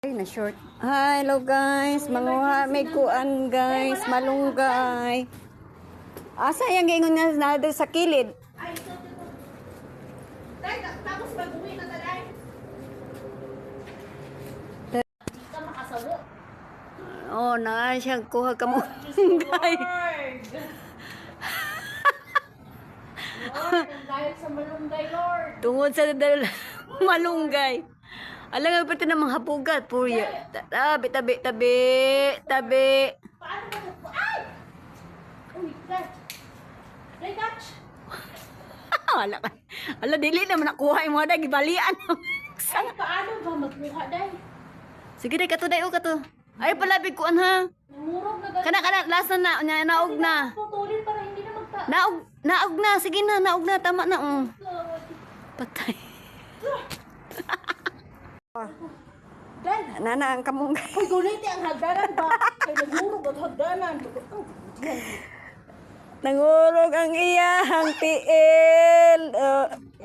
Ay, na short. Hi, hello guys. Manguha may kuan guys, malunggay. Asa yang gingon nga na sa kilid? Ay, ito. Tay, tapos mag-uwi na taday. Hindi ka makasawo. Oh, na siya kuha ka mo. Guys. Lord, dahil sa malunggay, Lord. Tungod sa malunggay. Alang nga pati na mga hapugat. Purya. Tabi. Paano ba ito? Ay! Uy, catch. Tay, catch. Ala, dili naman nakuha yung mga day. Gibalian. Ay, paano ba magkuha, day? Sige day, kato day. Kato. Ay, palabig kuan ha. Namurog na gano'n. Kana, last na, naog na. Putulin para hindi na magta... Naog na. Sige na, naog na. Tama na. Patay. Day, Nana, ang kamunggay. ay, guniti ang hagdanan ba? Ay, nagmurog ang hagdanan. Nangurog ang iyahang tiil.